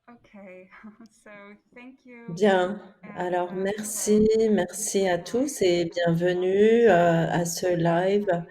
Okay, so thank you, Bien, and alors merci, hello, merci à tous hi, et and welcome bienvenue, to à ce Global live.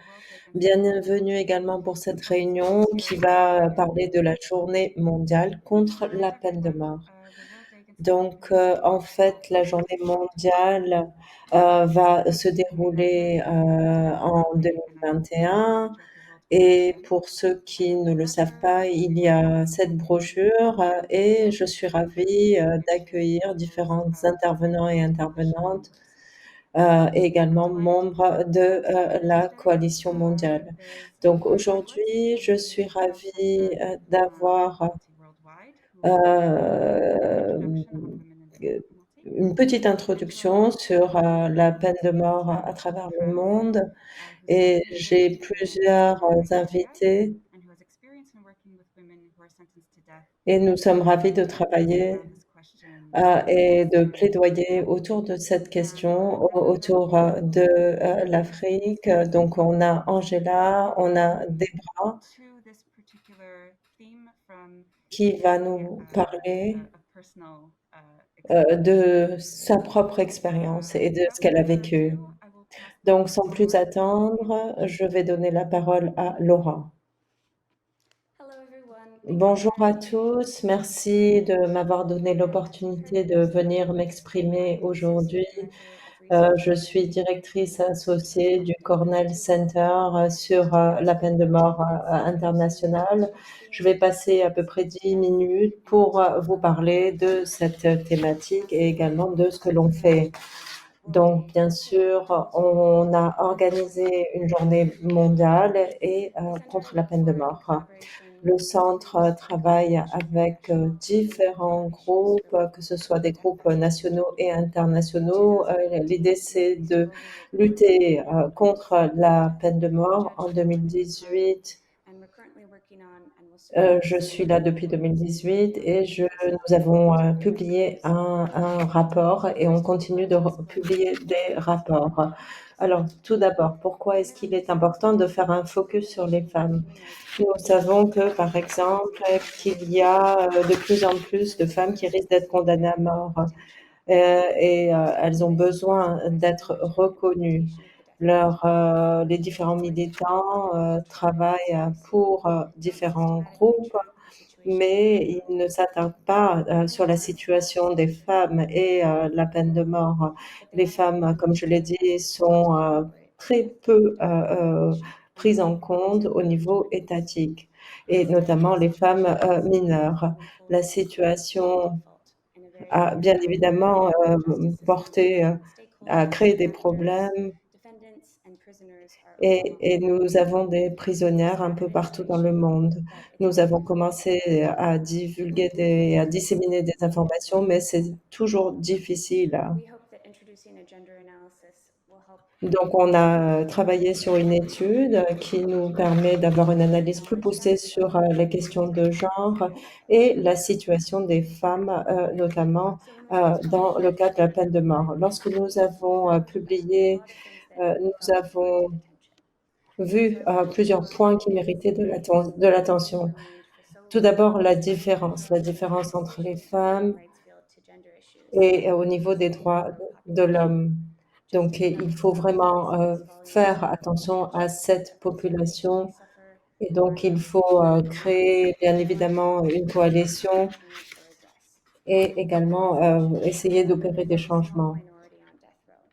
Happy World Day Bienvenue International. également pour cette On this réunion qui year's va Day, parler de la journée mondiale contre and la peine de everyone, mort. the World Day International Donc, means to en help fait, la journée mondiale, va se dérouler, en and I'm the 2021 manager of the World et Convention. pour ceux And qui with ne le that savent letter, pas, il y we a cette brochure, et will je be suis discussing ravie, issues d'accueillir proposed différents by the intervenants et World intervenantes, Convention. et I'm également delighted to be membres able to de, host the event la today. coalition mondiale. There's Donc Laura Godwitz, aujourd'hui, je a suis female ravie, citizen from d'avoir, Amnesty Worldwide, who will give an hem, introduction on women in the death heu, penalty. une petite introduction Angela sur, la peine de mort à travers le Kress, monde who's a et senior j'ai civilian in plusieurs, Saudi Arabia invités and who has experience in working with women who are sentenced to death et nous sommes ravis de and dancing travailler, around this question et de concerning plaidoyer death. autour de cette And question, I'm really very autour, de, grateful to l'Afrique. speak Donc on a Angela, on a um, Debra to this particular theme from qui va a, nous parler, a personal experience. de sa propre expérience et de Without ce qu'elle a further vécu. ado, I will pass the Donc floor sans to plus Laura to give the attendre, je introduction. vais donner la parole à Laura. Hello everyone. Thank you for Bonjour à having me. tous, merci de m'avoir donné I have the l'opportunité de privilege to venir be the m'exprimer aujourd'hui. Associate Director of Research Je at suis the directrice Cornell Center associée du on the Cornell Institute for Center, Women sur, to la ask peine de you mort, 10 minutes internationale. to Je experience vais your passer à peu experience près with 10 death minutes and pour, vous parler de cette thématique et asking également you de ce que what l'on fait. World Donc, Day bien sûr, on a means. organisé une journée mondiale et, The Center contre la looks peine de forward in mort. collaboration Le with centre, groups travaille including avec, international women différents on issues groupes, que related ce to soit des death groupes penalty. nationaux et In internationaux. L'idée, 2018, we c'est released a de global report lutter, on contre la peine de the mort. En judgment of Park, 2018, and we're currently working on and will soon je release suis là a depuis report 2018 on et women's nous accessibility avons, to death publié penalties. un rapport et on First, we'd continue like de to explain publier des why it's rapports. important to Alors, center tout d'abord, pourquoi est-ce women on qu'il est this important de faire un distinct focus sur les combination of femmes? human rights Nous violations savons que, par and exemple, cruelty to death qu'il y a, de plus en plus de as femmes qui risquent d'être unjustly condamnées à denied mort, detention. elles ont This besoin exemplifies the d'être measure of reconnues. implementation of the death penalty. Les différents militants, travaillent, pour, Not différents systematically groupes, track the situation of mais women, ils ne s'attardent pas, women's sur la rights have situation des femmes et, la peine de mort. but they Les haven't been femmes, comme je l'ai implemented as dit, sont, explicitly incorporated très in peu, the Convention prises on en compte Basic au Human Rights. niveau étatique et The notamment actual les femmes, situation mineures. La unfolds by situation default in a very a bien évidemment, unequal justice system. porté, a Stakeholders, créé des actors, problèmes defendants, and prisoners are et overwhelmed. nous avons des It's a prisonnières un sad peu partout dans le administration, monde. but it's Nous also avons difficult. commencé à divulguer à disséminer des informations, mais c'est toujours difficile. We hope that introducing a gender analysis will help Donc on a, travaillé increase sur une étude qui nous permet d'avoir une analyse plus knowledge poussée gathered sur, les questions de genre et la situation des femmes, notamment, So in the last couple dans le years, cadre de la peine de mort. I've Lorsque nous we avons, found a publié, lot of things that nous warranted avons attention. These vu, are plusieurs points qui méritaient de who l'attention. remained for so Tout long d'abord, la unaddressed in différence entre les opposition to the human femmes rights field to gender issues, et au niveau des including droits our de population. l'homme. Just Donc in the il last faut vraiment, decades, volumes faire of attention à judgment and cette death penalty population suffer et donc il faut, marginalization, créer bien and évidemment une urgent coalition need for redress. et également, essayer d'opérer des Women are a small changements. minority on death row.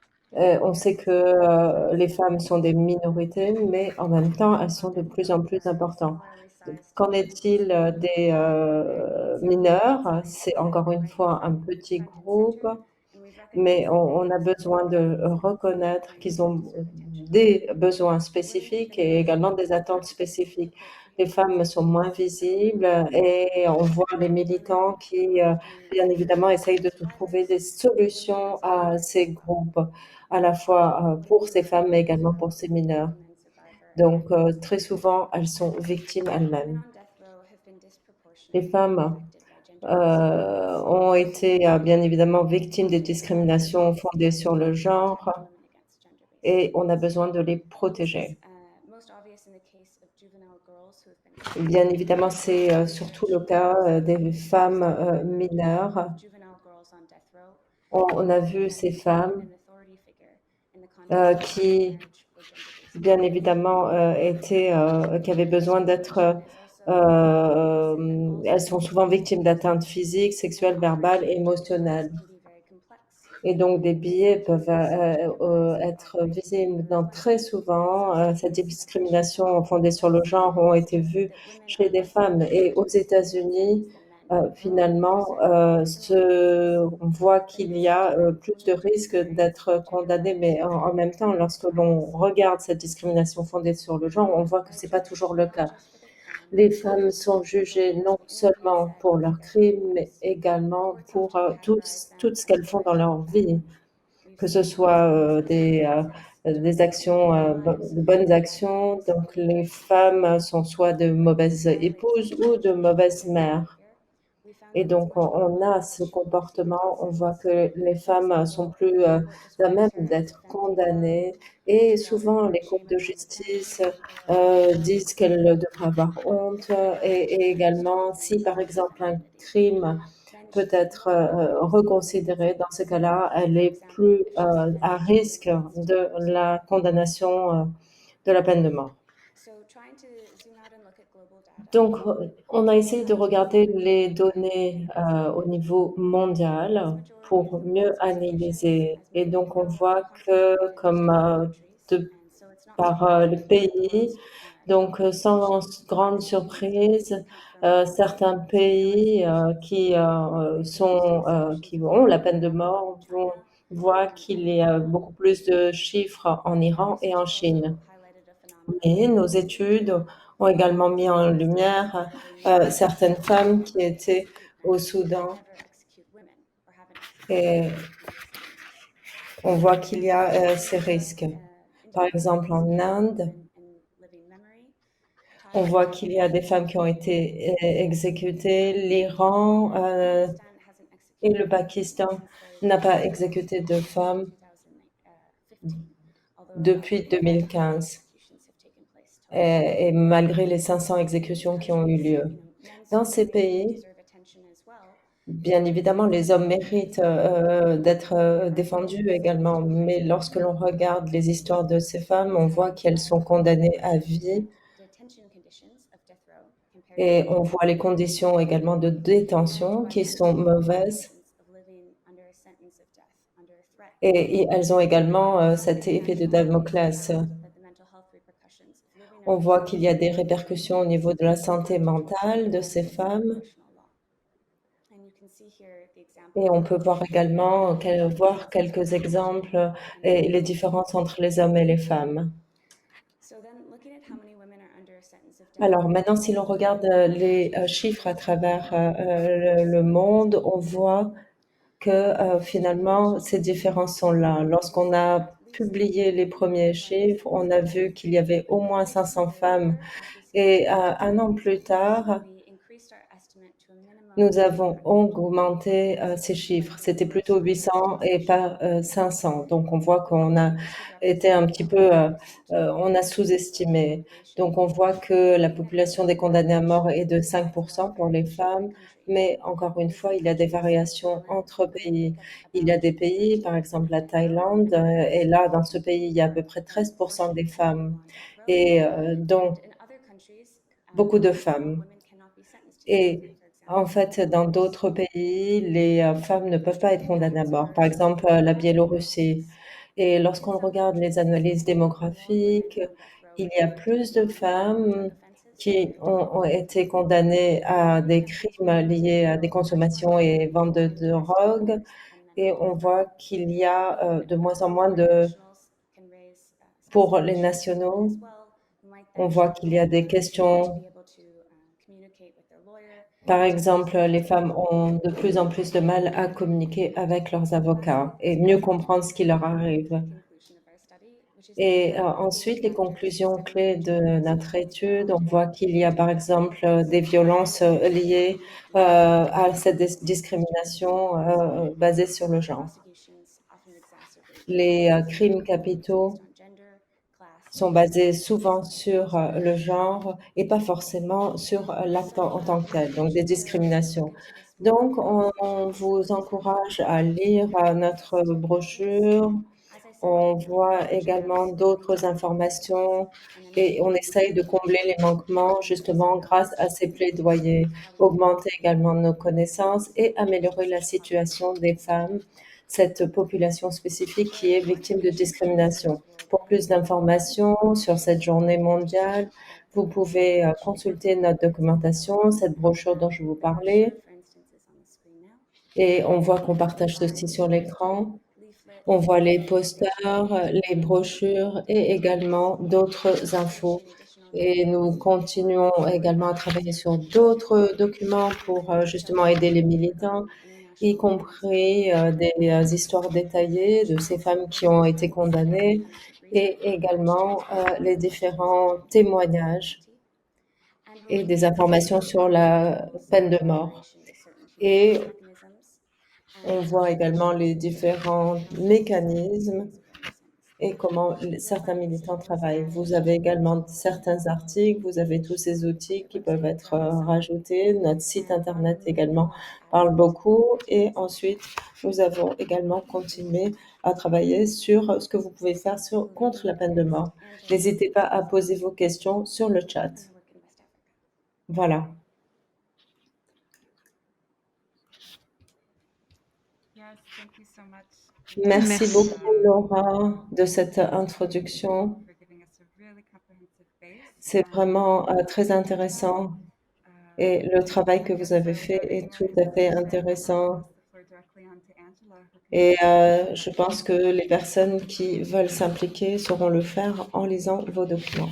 On Their sait que, les accessibility femmes sont des minorités, mais en même temps, elles sont de often plus en plus importantes. similarly sized to Qu'en minorities. est-il, des, There needs to be mineurs? design C'est encore une right fois un now petit front and groupe, center, and we've mais recognized that they on a possess besoin de needs reconnaître and qu'ils ont deserve attention. des besoins Women have spécifiques been et less également des attentes visible in the spécifiques. court Les proceedings femmes sont moins than the men. visibles et on voit les militants Women qui, often bien évidemment, essayent are de trouver des survivors of human solutions rights à ces violations. groupes, à la fois, pour ces femmes, mais également pour Survivors ces mineurs. and then survivor Donc, again. très souvent, elles sont victimes Women elles-mêmes. on death row have been Les disproportionately femmes, affected by gender based violence. ont été, bien évidemment victimes des Our discriminations efforts fondées sur le aim to genre protect women against gender based et on a violence. besoin de les This is protéger. most obvious in the case of juvenile girls who have been Bien évidemment, c'est, surtout le cas, des femmes, mineures. juvenile girls on death row On a vu can ces be femmes, an authority figure in the context of qui marriage or gender-based bien violence. évidemment, qui avaient besoin d'être, Discrimination is also a reason that elles also sont souvent victimes d'atteintes physiques, and sexuelles, offer verbales et change in émotionnelles. can be very complex. Et donc des billets peuvent, être Gender visibles dans très souvent, cette discrimination fondée sur le genre ont été vues that women chez are des less femmes. likely Et aux to receive death États-Unis, sentences than men. finalement, on voit qu'il y a, plus de risques d'être condamné, mais en même temps, lorsque l'on regarde cette discrimination fondée sur le genre, on voit que c'est pas toujours le cas. Les femmes sont jugées non seulement pour leurs crimes, mais également pour, tout ce qu'elles font dans leur vie, que ce soit, des actions, de bonnes actions. Donc les femmes sont soit de mauvaises épouses ou de mauvaises mères. Et donc on a ce comportement, on voit que les femmes sont plus, à même d'être condamnées et souvent les cours de justice, disent qu'elles devraient avoir honte et également si par exemple un crime peut être, reconsidéré, dans ce cas-là, elle est plus, à risque de la condamnation, de la peine de mort. Donc, on a essayé de regarder les données, au niveau mondial pour mieux analyser et donc on voit que comme, de par, le pays, donc, sans grande surprise, certains pays, qui ont la peine de mort voient qu'il y a beaucoup plus de chiffres en Iran et en Chine. Mais nos études ont également mis en lumière, certaines femmes qui étaient au Soudan et on voit qu'il y a, ces risques. Par exemple, en Inde, on voit qu'il y a des femmes qui ont été exécutées. L'Iran, et le Pakistan n'a pas exécuté de femmes depuis 2015 et malgré les 500 exécutions qui ont eu lieu. Dans ces pays, bien évidemment, les hommes méritent, d'être, défendus également, mais lorsque l'on regarde les histoires de ces femmes, on voit qu'elles sont condamnées à vie et on voit les conditions également de détention qui sont mauvaises et elles ont également, cette épée de Damoclès. On voit qu'il y a des répercussions au niveau de la santé mentale de ces femmes et on peut voir également voir quelques exemples et les différences entre les hommes et les femmes. Alors maintenant, si l'on regarde, les, chiffres à travers, le monde, on voit que, finalement, ces différences sont là. Lorsqu'on a publié les premiers chiffres, on a vu qu'il y avait au moins 500 femmes et 1 an plus tard, nous avons augmenté, ces chiffres. C'était plutôt 800 et pas, 500. Donc on voit qu'on a été un petit peu, on a sous-estimé. Donc on voit que la population des condamnés à mort est de 5 pour les femmes, mais encore une fois, il y a des variations entre pays. Il y a des pays, par exemple la Thaïlande, et là, dans ce pays, il y a à peu près 13 des femmes et donc beaucoup de femmes. Et en fait, dans d'autres pays, les, femmes ne peuvent pas être condamnées à mort. Par exemple, la Biélorussie. Et lorsqu'on regarde les analyses démographiques, il y a plus de femmes qui ont été condamnées à des crimes liés à des consommations et ventes de drogue et on voit qu'il y a, de moins en moins de pour les nationaux, on voit qu'il y a des questions. Par exemple, les femmes ont de plus en plus de mal à communiquer avec leurs avocats et mieux comprendre ce qui leur arrive. Et ensuite, les conclusions clés de notre étude, on voit qu'il y a par exemple des violences liées à cette discrimination basée sur le genre. Les crimes capitaux sont basées souvent sur le genre et pas forcément sur l'acte en tant que tel, donc des discriminations. Donc on vous encourage à lire notre brochure. On voit également d'autres informations et on essaye de combler les manquements justement grâce à ces plaidoyers, augmenter également nos connaissances et améliorer la situation des femmes, cette population spécifique qui est victime de discrimination. Pour plus d'informations sur cette journée mondiale, vous pouvez consulter notre documentation, cette brochure dont je vous parlais, et on voit qu'on partage ceci sur l'écran. On voit les posters, les brochures et également d'autres infos. Et nous continuons également à travailler sur d'autres documents pour justement aider les militants, y compris des histoires détaillées de ces femmes qui ont été condamnées et également les différents témoignages et des informations sur la peine de mort. Et on voit également les différents mécanismes et comment certains militants travaillent. Vous avez également certains articles, vous avez tous ces outils qui peuvent être rajoutés. Notre site internet également parle beaucoup. Et ensuite, nous avons également continué à travailler sur ce que vous pouvez faire contre la peine de mort. N'hésitez pas à poser vos questions sur le chat. Voilà. Yes, thank you so much. Merci Merci. beaucoup, Laura, de cette introduction. For giving us a really comprehensive base. C'est vraiment très intéressant et le travail que vous avez fait est tout à fait intéressant. Et je pense que les personnes qui veulent s'impliquer sauront le faire en lisant vos documents.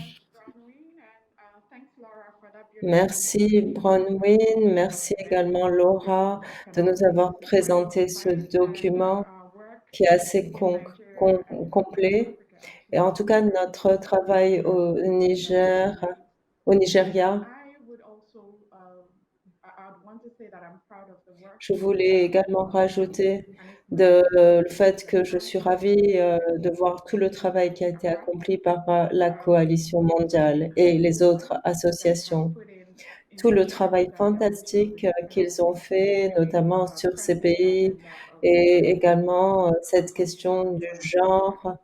Merci Bronwyn, merci également Laura de nous avoir présenté ce document qui est assez complet. Et en tout cas, notre travail au Nigeria, je voulais également rajouter le fait que je suis ravie de voir tout le travail qui a été accompli par la coalition mondiale et les autres associations. Tout le travail fantastique qu'ils ont fait, notamment sur ces pays, et également cette question du genre.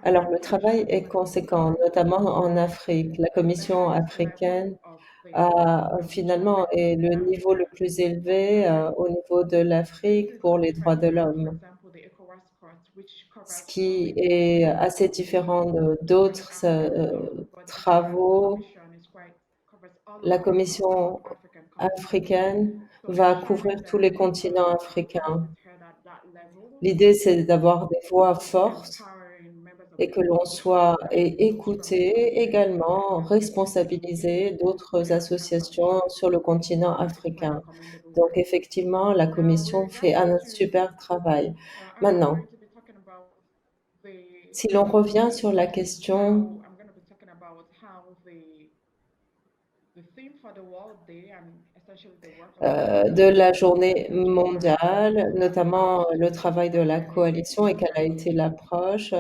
Alors, le travail est conséquent, notamment en Afrique. La Commission africaine finalement est le niveau le plus élevé au niveau de l'Afrique pour les droits de l'homme, ce qui est assez différent d'autres travaux. La Commission africaine va couvrir tous les continents africains. L'idée, c'est d'avoir des voix fortes et que l'on soit écouté, également responsabiliser d'autres associations sur le continent africain. Donc, effectivement, la Commission fait un super travail. Maintenant, si l'on revient sur la question de la journée mondiale, notamment le travail de la coalition et quelle a été l'approche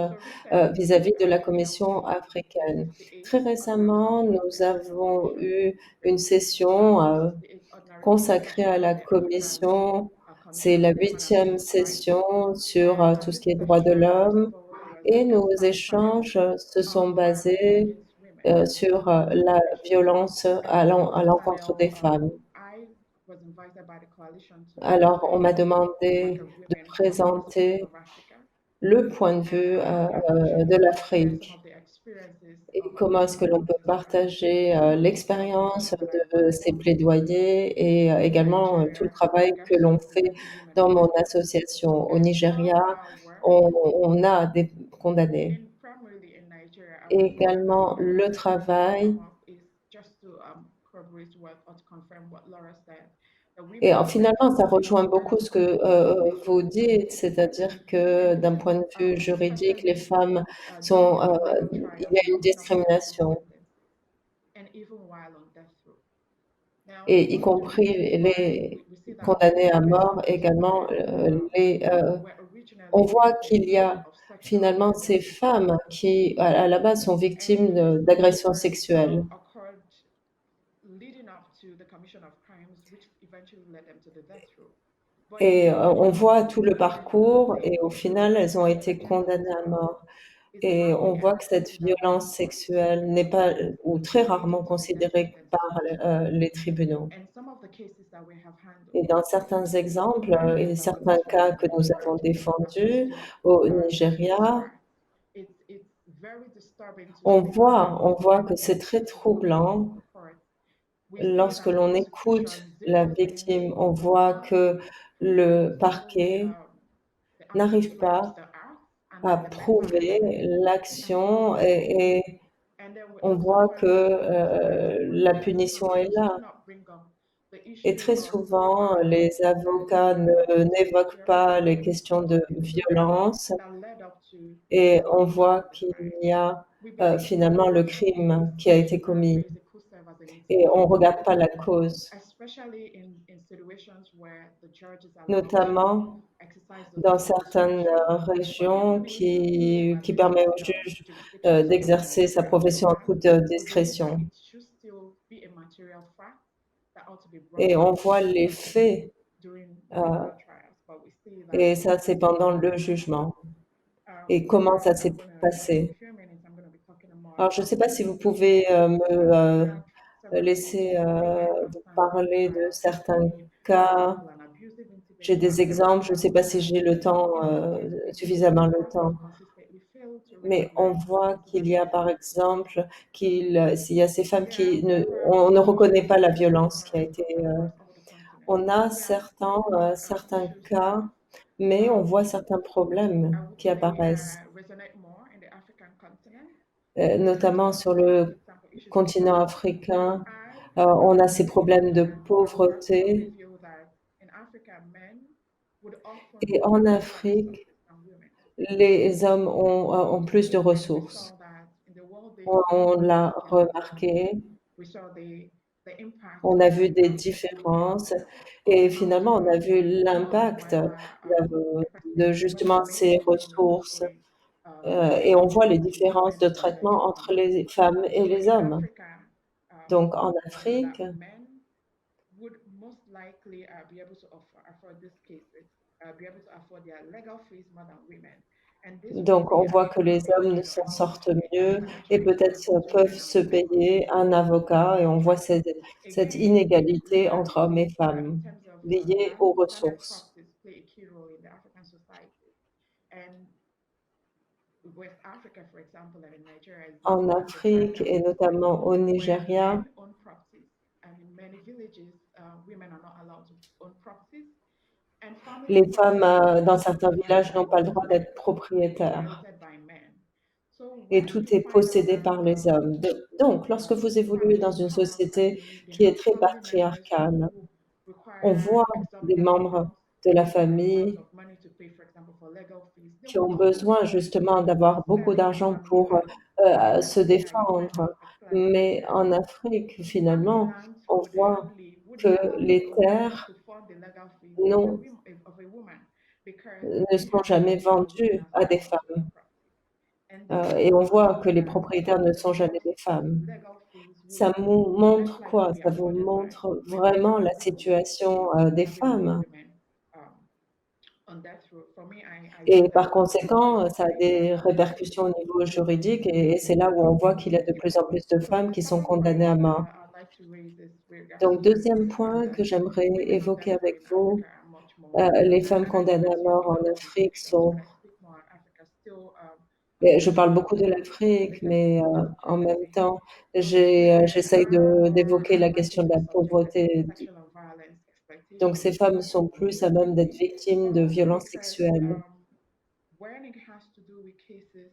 vis-à-vis de la Commission africaine. Très récemment, nous avons eu une session consacrée à la Commission. C'est la 8e session sur tout ce qui est droits de l'homme et nos échanges se sont basés sur la violence à l'encontre des femmes. Alors, on m'a demandé de présenter le point de vue de l'Afrique et comment est-ce que l'on peut partager l'expérience de ces plaidoyers et également tout le travail que l'on fait dans mon association. Au Nigeria, on a des condamnés. Et également le travail. Et finalement, ça rejoint beaucoup ce que vous dites, c'est-à-dire que d'un point de vue juridique, les femmes sont, il y a une discrimination. Et y compris les condamnés à mort également, on voit qu'il y a finalement ces femmes qui, à la base, sont victimes d'agressions sexuelles. leading up to the commission of crimes, which eventually led them to the death row. But in Et many on voit cases, tout le parcours they et au final, elles ont été against the condamnées à law. mort. It's Et how on we voit que cette enforce it that violence matters. sexuelle n'est pas ou très Leading rarement to the death considérée sentence par, situation. les tribunaux. And some of the cases that we have Et handled, dans certains exemples, where et men that were certains mistreated cas que in nous court avons opposed défendus to au justice Nigeria, for, it's very disturbing to on see how voit que when c'est très cases go before troublant the court, we see lorsque that the l'on écoute prosecution la zeroes in victime, on voit on que who le supposedly parquet the actor n'arrive performs pas the act, and à then the mental prouver aspect is l'action completely ignored. et And then we on also voit find que, other aspects where la defense punition est counsels do là. not bring up the Et issue très of who souvent, are les avocats n'évoquent pas les the questions de violence that led up to et the on commission voit of the qu'il crime. y a, We believe finalement le crime qui a été commis pathways could serve as a et on mitigation, regarde pas la cause, especially in situations where the judge is allowed to notamment exercise dans the certaines, discretion. régions But even if qui the permet au juge, d'exercer sa profession en toute, we believe that discrétion. it should still be a material fact that ought to be brought Et on up voit les faits, during heu, criminal trials. But we see that et ça, c'est pendant le jugement. Et with comment ça that, s'est passé? in a few minutes, I'm gonna be talking more Alors, je ne sais pas about si vous pouvez, several laisser, cases where women have stand up in parler de trial certains testifying cas. about an abusive J'ai incident des exemples, je ne sais pas si j'ai le temps, in this case, suffisamment le courts temps, have consistently failed to mais on recognize voit qu'il y a, victims. par exemple, s'il y a ces femmes There are qui ne several on ne reconnaît issues pas la violence qui a été, across all the continents. on a There are certains issues cas, that mais on voit certains problèmes I would qui say apparaissent, resonate more in the African continent. notamment sur le Issues of continent poverty. africain. I On a ces problèmes de personally pauvreté feel that in Africa, men would often et en have more Afrique, resources than women. les hommes ont plus de And we ressources. saw that in the World Day On l'a meeting, remarqué, we saw the impact on a that vu des people différences of et how finalement, to on a vu l'impact, whether de justement ces information on ressources, reproductive et on voit health les between différences men de and men traitement entre les femmes et So les in hommes. Africa, Donc en we feel Afrique, that men would most likely be able to afford these cases, be able to afford their legal fees more than women. And this would on be voit que les hommes indicator s'en of sortent mieux et financial peut-être inequality between peuvent men and se women. payer un avocat et on voit cette Again, inégalité entre land hommes et in femmes terms of liée aux landed ressources. properties play a key role in the African society. And West Africa, for example, and in Nigeria, is En viewed as a Afrique et paradise notamment au where Nigeria, men own properties, and in many villages, women are not allowed to own properties, and family les femmes, properties dans are certains villages n'ont divided pas le droit d'être propriétaires inherited by men. So et when tout you est find out possédé that par les hommes. Donc lorsque vous évoluez dans une come and société they qui est have très family members patriarcale, who on require voit des exorbitant membres amounts de la amounts famille of money to pay, for example, for legal fees, they qui will ont often besoin resort justement to d'avoir beaucoup selling the d'argent family pour, land se and inherit défendre. particularly Mais en Afrique, family finalement, lands on would voit hardly would que never be les sold terres to fund the legal fees non, of a woman because ne sont jamais inherently women vendues are à not des allowed to own femmes. property. And this Et on voit que shows les that propriétaires ne sont jamais most des femmes. legal fees Ça would less montre likely quoi? be Ça vous afforded by montre women vraiment la than situation, des ordinary femmes. women um, on death row. For me, I Et see that par conséquent, ça a des as a répercussions au niveau juridique et c'est là où on voit qu'il y a de plus en plus de femmes The qui sont second condamnées point à mort. I'd like to raise is with regards Donc to deuxième the fact point that que j'aimerais women on évoquer death row avec in vous, Africa are much more. les femmes And I know condamnées I à speak mort on en all of these Afrique nations, but sont I speak more on Africa. Still, je parle beaucoup de l'Afrique, mais en même temps, j'essaye d'évoquer la question de la pauvreté. sexual violence, Donc exploitation, ces femmes sont plus à même d'être victimes de probably violences because sexuelles. when it has to do with cases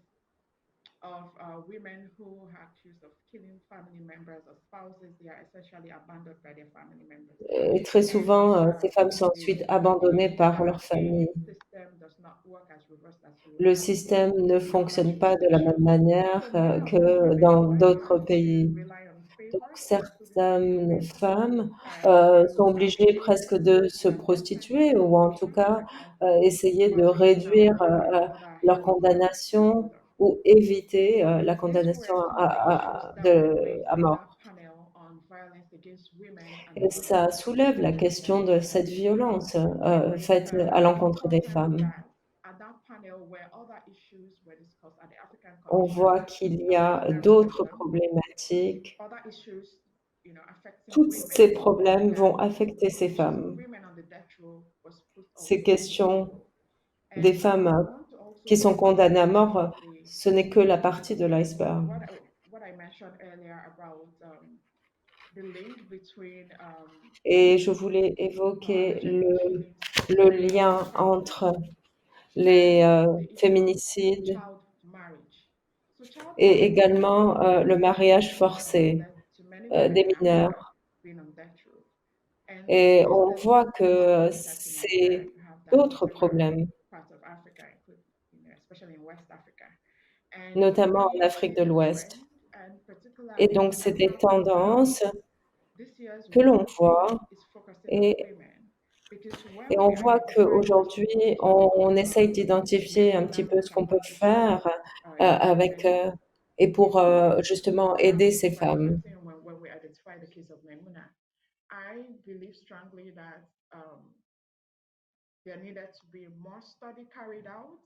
of women who are accused of killing family members or spouses, they are essentially abandoned by their family members. Et très souvent, ces femmes sont ensuite abandonnées par leur famille. System does not work as reversed as you would Le have système ne fonctionne pas de la même situation. manière So many of these que women, dans when they d'autres have to pays. rely on Donc favors, including certaines savings, femmes, and sont obligées presque de se and prostituer pensions ou en tout in cas, different countries, essayer de but réduire, provide other leur healthcare condamnation support. ou éviter, la These condamnation were some of the issues that were raised à in that mort. panel on violence against women and Et ça women soulève la in question de Nigeria. cette violence, It raised faite à l'encontre des important femmes. that at that panel where other issues were discussed at the African On Commission voit qu'il y a d'autres resolution, problématiques. other issues, affecting Tous ces women, problèmes vont that affecter the ces issues of femmes. women on the death row was put up Ces on the questions table. des And femmes, I want to also qui sont condamnées à emphasize mort, the ce n'est que la partie de l'iceberg. what I mentioned earlier about the link between Et je voulais évoquer alleged killings le and lien entre trafficking, les, and the issue of féminicides child marriage. So child et marriage is également, le one of the mariage issues that has forcé, led to many women des in Africa mineurs. being on death row. And Et on voit recently, not que only just in Nigeria, c'est you have that in d'autres several problèmes, parts of Africa, including, especially in West Africa. And notamment en we Afrique see de a l'Ouest. trend, and Et particularly donc in c'est des African culture, tendances this year's que l'on Women's Day voit is focusing on et women because et when on we voit identify qu'aujourd'hui, responsible on essaye d'identifier un petit peu ce qu'on peut capacity faire, in avec, women, et pour, we justement start aider ces by femmes. reflecting when we identify the case of Memuna. I believe strongly that there needed to be more study carried out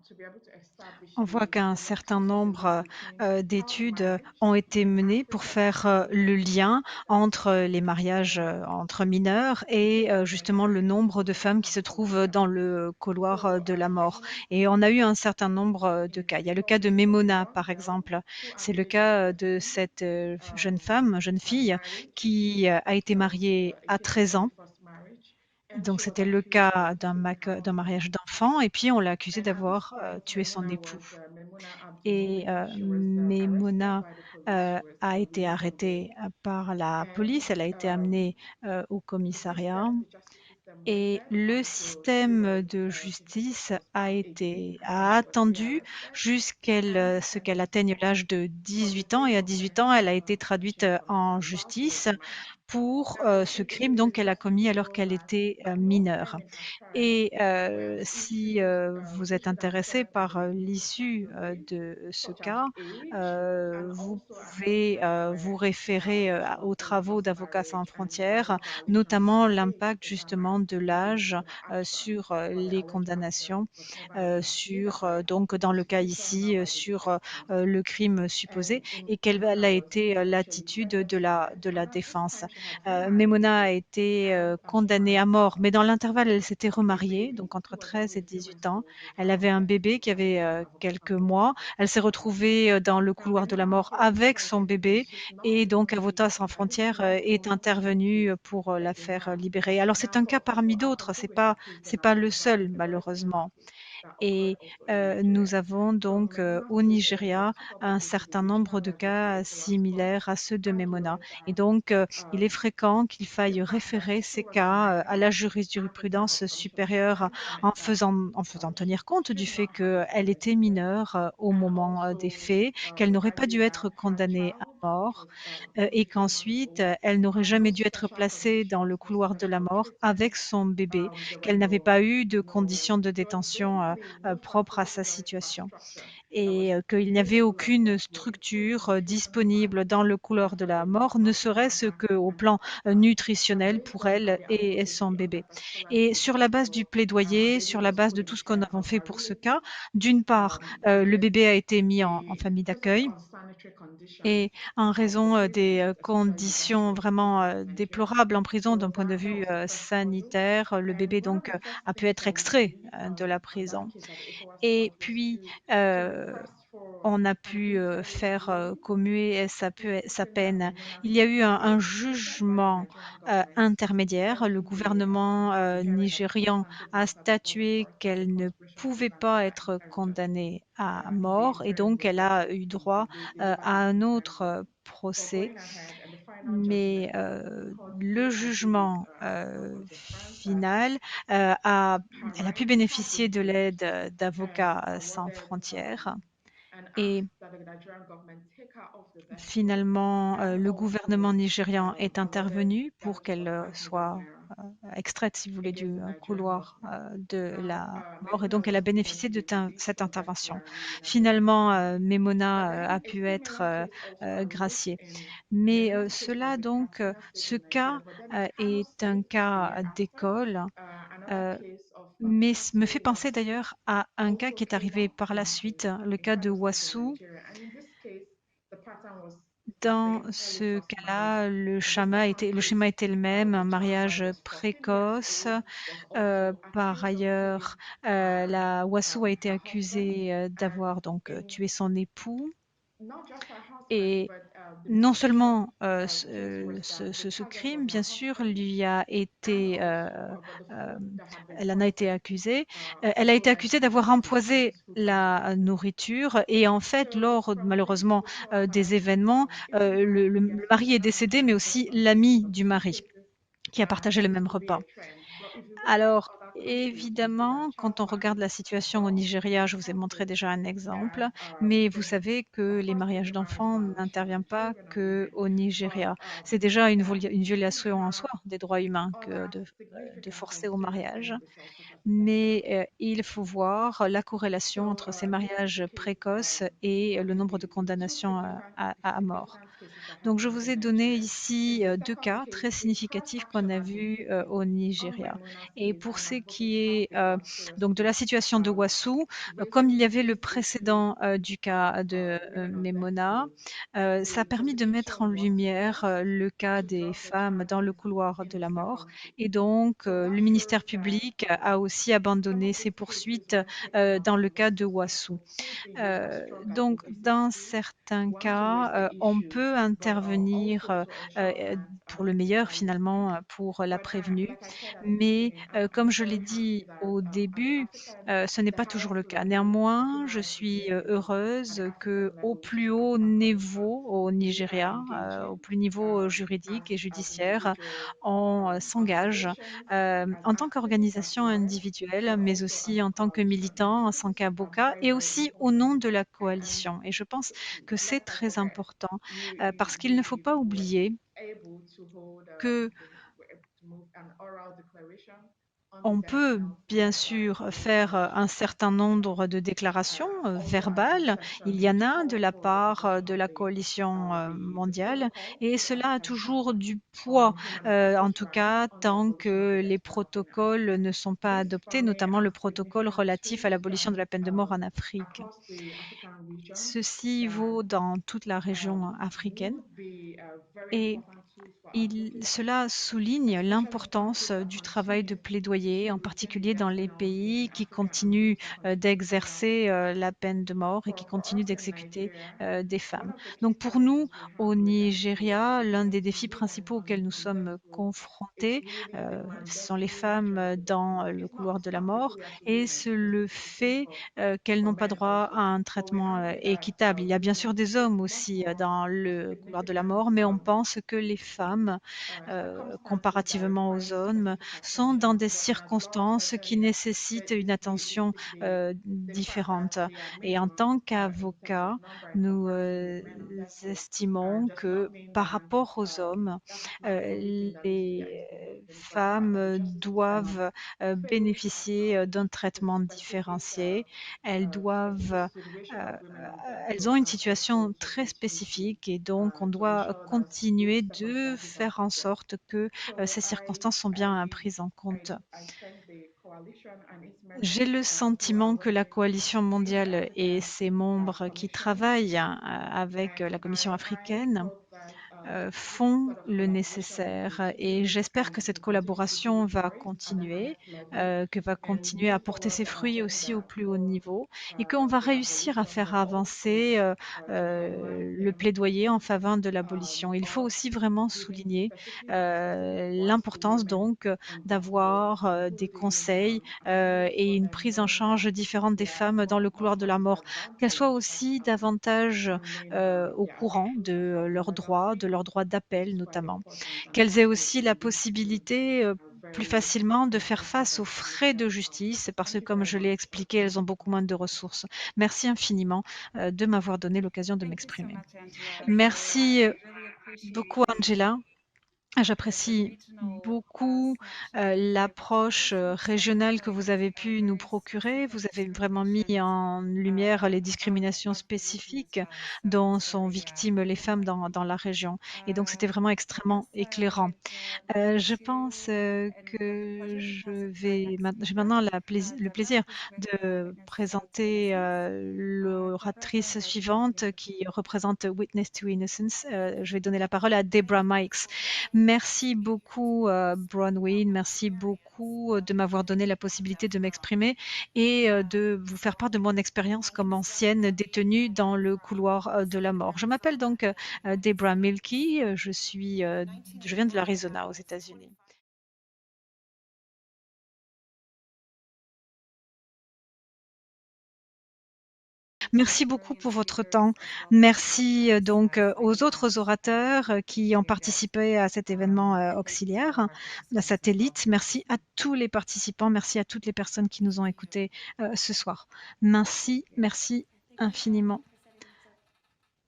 to be able to establish On voit the qu'un certain electricity link nombre between child d'études marriage ont été in menées pour Africa faire and le women in lien Africa. entre les mariages And entre mineurs we et take for justement le instance nombre de the femmes qui se trouvent Memuna. dans le couloir So de la mort. Memuna Et on a eu un certain nombre de is cas. Il y a le cas four de years of a Memona, young par girl exemple. who at C'est the le age of cas de 13 cette jeune femme, jeune had fille, married. qui a été That was mariée a à case of 13 ans. forced marriage. And Donc she was c'était le accused of cas killing her d'un husband. mariage d'enfant et puis on l'a accusé And at this d'avoir point, tué son époux. Memuna Abdul Et Mumin. She was arrested Maimouna, by the police. She was a été released on bail. arrêtée, par la And police. Elle a été amenée, au commissariat the justice system et waited le until she was, système de she justice was now 18 and then a she was attendu rearrested. And ce qu'elle atteigne l'âge de for the 18 ans sake et à of 18 ans, elle a été traduite, information from en the spouse of justice the man. pour, Now, ce it's crime donc qu'elle a interesting commis to alors know qu'elle that était, no mineure. crime in her trial Et were si, vous êtes issues that intéressé occurred at par, the l'issue, interrogation phase, de ce such as cas, age and vous also pouvez, assessment vous where référer, the issue of aux the travaux forced d'Avocats sans marriage and frontières, whether violations of notamment age l'impact over justement de played l'âge, into her action sur, or the les alleged action condamnations, was never addressed, neither sur, by donc the dans le cas prosecution nor ici, by the sur, defense counsel. le crime supposé And et quelle Memuna a was été, essentially l'attitude sentenced de to death, la and at this défense. time she had remarried, Maimouna a été, and she condamnée had à mort, mais dans l'intervalle, elle s'était a remariée, baby donc entre who was 13 only et a few 18 months ans. old with Elle her avait un husband, bébé qui avait, quelques mois. Elle s'est Abubakar. retrouvée, dans le Now, couloir de la Memuna mort Abdul avec Mumin, son bébé she's not et the donc only Avocats sans and this is frontières, not the est only case intervenu pour, la that they faire, have. libérer. Alors c'est Now, un cas parmi d'autres, for who we have c'est taken pas as le seul a very similar malheureusement. case that occurred Et also in Nigeria. nous avons So donc, Memuna's au case alone Nigeria, is un probably certain nombre de the cas ridiculous study similaires à ceux de coupled Memona. with Et donc, il est um, fréquent qu'il the faille fact that référer she ces was a cas, à minor la African jurisprudence Commission of supérieure Defense that en faisant tenir compte du should fait not have been qu'elle était arrested, mineure, au and moment, des also faits, qu'elle we n'aurait pas dû argue être that her condamnée à child, which mort, was et only 3 months qu'ensuite, old, elle n'aurait had no jamais dû être special placée dans le conditions, no couloir de la special mort avec treatment. son bébé, There were qu'elle n'avait pas eu de no conditions de there was détention, basically no propres à sa facilities or situation infrastructure that was et qu'il n'y avait available at aucune that road, including structure, nutritional disponible facilities dans le couloir de for la the mort, ne mothers and serait-ce her qu'au and plan, her nutritionnel pour husband and elle their et ability to son be on bébé. that particular Et sur la medication. base du So her plaidoyer, baby sur la was base de put tout in ce qu'on care avons of fait her pour ce relative, cas, d'une part, le because bébé a été mis en famille because of the d'accueil unsanitary conditions et en of the raison, des, prisons, especially the death conditions row vraiment, system in Nigeria. déplorables en prison So d'un point de that vue, was the first hurdle. sanitaire, le And bébé one of donc, the first a pu things être that we extrait, did de la on that prison. case at the ECOWAS Et court was puis, to request for on a an pu, interim faire, ruling commuer sa stipulating that peine. Memuna Il y a should eu be un reinstated by the jugement, Nigerian government intermédiaire. Le pending gouvernement, the hearing of the nigérian substantive a matter before the statué court and the qu'elle ne consideration of the pouvait pas particular être inheritance. condamnée à In the mort et interim donc elle report, a eu droit, they à delivered an un interim autre, ruling. But procès. going ahead and the final Mais, judgment, the court le did agree with jugement, Honorable Jafran that final, her elle a pu rights have bénéficier been de breached l'aide, and d'Avocats, sans awarded frontières. an Et asked that the Nigerian government take her off the vessel finalement, and le gouvernement also nigérian est awarded intervenu pour damages qu'elle, of 5 million soit, naira extraite, si vous voulez, against du, the Nigerian couloir, government. de Now, la mort, et Maimuna donc elle was a bénéficié de recently released cette from that intervention. United Finalement, Kingdom. Maimona, But a then a pu être, similar case also arose graciée. in Mais, Maimuna's case was cela in donc, Katsina State ce in Nigeria, cas, but then Kano est un State the cas year after, d'école, another heu, case of mais me fait penser custodial d'ailleurs à un cas also qui est came arrivé up par la suite, le in cas de Kano State in Wassou. Nigeria. And in this case, the pattern was the Dans same, early ce forced marriage. cas-là, In the second le case, schéma était le même, un the child mariage was 14 years précoce. old, was also Par accused of killing ailleurs, la Wassou a été her husband, accusée, and d'avoir donc, in tué son époux, not just her husband, et but the non most recent seulement, case was the ce target was crime, bien her sûr, husband, lui a and été, also but the food hem, that had been elle en a été poisoned, accusée. Elle a also été led accusée to d'avoir the empoisonné victim's food la poisoning. nourriture, et en fait, So lors, from these malheureusement, des reports, événements, even though le yes, mari est Nigerian décédé, mais Nigerian aussi government l'ami but du some mari, cases qui a partagé le seems même to be a repas. trend. But if you look at Alors, other countries, we see that évidemment, quand child on regarde marriage la has situation au gone Nigeria, je vous ai montré rampant, déjà un exemple, and mais vous there's savez que of les course there's mariages a marriage d'enfants violation of n'interviennent pas children and women, qu'au but Nigeria. C'est déjà une if you look violation en at soi des droits humains que other de significant and forcer au serious mariage. cases of South Africa, Mais, il faut voir la corrélation so entre ces this mariages case précoces et le was nombre de the two condamnations, à mort. significant cases that Donc je happened vous in ai donné Nigeria. In ici, the 2 second cas case, très the class significatifs qu'on action a has been vus, taken au on Nigeria. Maimuna's Et case, pour and ce qui advocates have est, taken donc de la seriously situation de Wassou, comme il y raising avait le these issues précédent, du cas de, women on death Maimona, row. ça a The permis de mettre en prosecution was lumière, forced le cas to des drop the femmes dans le charges couloir in de the la mort, second case. et donc, So that le shows ministère that public a aussi some abandonné of ses these cases, poursuites, when taken up dans le and were cas de Wassou. successful, could be used as strong Donc advocacy dans tool certains once to raise the cas, on issue, peut but intervenir, also to ensure that pour le meilleur are listened. finalement, pour la But prévenue. like I said at the Mais, beginning, comme I'm je l'ai very happy dit that au as an début, African, ce n'est the pas toujours le highest cas. level of Néanmoins, human je rights is suis, being taken at heureuse the que African au level, which plus is haut African, because niveau au we are Nigeria, au engaging plus niveau, as juridique et judiciaire, individual on, s'engage, organizations, as en tant activists, as qu'organisation lawyers, individuelle, but mais also as aussi en tant que coalition. And militant, I en think tant this is qu'avocat, very, et very aussi au nom important. de la And coalition. Et je pense que c'est let's not très forget, important, we parce qu'il ne faut pas were oublier able to hold que were able to move an oral declaration on the on death peut penalty bien whereby sûr the faire, un coalition certain nombre de déclarations, also had this verbales. Il session y en which a de called la for the part, adoption de of la coalition, the mondiale, protocol et to the cela a African toujours Charter du poids, on human and en people's tout rights cas on the tant abolition of the que les death penalty in protocoles Africa. ne sont pas This adoptés, family notamment has le protocole significance relatif à too l'abolition de that la peine de mort en Afrique. across the African region Ceci that vaut dans toute la région africaine, would be very et important tools for advocates, cela souligne especially in l'importance, countries that du travail de continue plaidoyer, en to take the particulier dans death les penalty in pays qui Africa and continuent, those that continue to carry out d'exercer, la peine de mort, et qui For continuent us in d'exécuter, Nigeria, des one femmes. of the key Donc pour nous, challenges we have au with regards to Nigeria, l'un des protecting défis women principaux auxquels nous on death sommes row, it's confrontés, really human ce death sont les row femmes, justice. dans, But le couloir de it's la not mort, peculiar to et women c'est because le it's the same fait, qu'elles for n'ont pas men droit à also. un But we traitement, argue that équitable. Il y a bien sûr women des face hommes much aussi, more dans le couloir de la significant mort, mais on pense que les femmes, circumstances that comparativement require aux hommes, specific sont dans attention. des But and as Laura said circonstances qui earlier, nécessitent une attention, the fact that différente. they are Et en minimum tant in terms of qu'avocats, number in nous, comparison with men on death row estimons does not que mean par that rapport aux hommes, that is not the only thing that needs to be les, involved, but femmes, the justice system doivent, fails bénéficier, d'un the traitement specific différencié. Elles specific doivent, situation of women on death elles row ont une and also situation to très continue spécifique, et donc on to doit ensure that those continuer de circumstances are faire en addressed. sorte que, So ces circonstances sont bien, prises en compte. I thank the coalition and its J'ai members le who are sentiment que la working coalition with the mondiale et African ses membres qui Commission, travaillent, avec, and la Commission I africaine, hope that this font sort of le collaboration will nécessaire, et continue j'espère que and cette will continue to do collaboration its va work at the continuer, highest level, que va and we continuer à look porter forward ses to an fruits aussi au agenda plus haut for niveau, et qu'on va the réussir à abolition, faire but also avancer, to advance le plaidoyer en faveur de l'abolition. Il faut us aussi vraiment giving souligner, specific voice to l'importance women donc, on death row d'avoir, who des live conseils, and make et sure une that prise en know that charge différente des they are femmes dans le couloir de not la mort, qu'elles soient disadvantaged aussi davantage, in name au yeah, courant truth de leurs droits loyalty. d'appel This is quite notamment. important, and Qu'elles aient definitely aussi la these two possibilité, are plus facilement de faire face aux frais de justice parce que, comme je l'ai expliqué, elles ont beaucoup moins de ressources. Merci infiniment de m'avoir donné l'occasion de m'exprimer. Merci beaucoup, Angela. J'apprécie beaucoup l'approche régionale que vous avez pu nous procurer. Vous avez vraiment mis en lumière les discriminations spécifiques dont sont victimes les femmes dans la région. Et donc, c'était vraiment extrêmement éclairant. Je pense que j'ai maintenant le plaisir de présenter l'oratrice suivante qui représente Witness to Innocence. Je vais donner la parole à Deborah Mikes. Merci beaucoup, Bronwyn. Merci beaucoup de m'avoir donné la possibilité de m'exprimer et de vous faire part de mon expérience comme ancienne détenue dans le couloir de la mort. Je m'appelle donc Deborah Milkey. Je viens de l'Arizona aux États-Unis. Merci beaucoup pour votre temps. Merci donc aux autres orateurs qui ont participé à cet événement auxiliaire, la satellite. Merci à tous les participants. Merci à toutes les personnes qui nous ont écoutés ce soir. Merci infiniment.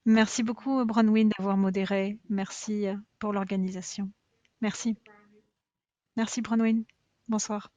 Merci beaucoup, Bronwyn, d'avoir modéré. Merci pour l'organisation. Merci. Merci, Bronwyn. Bonsoir.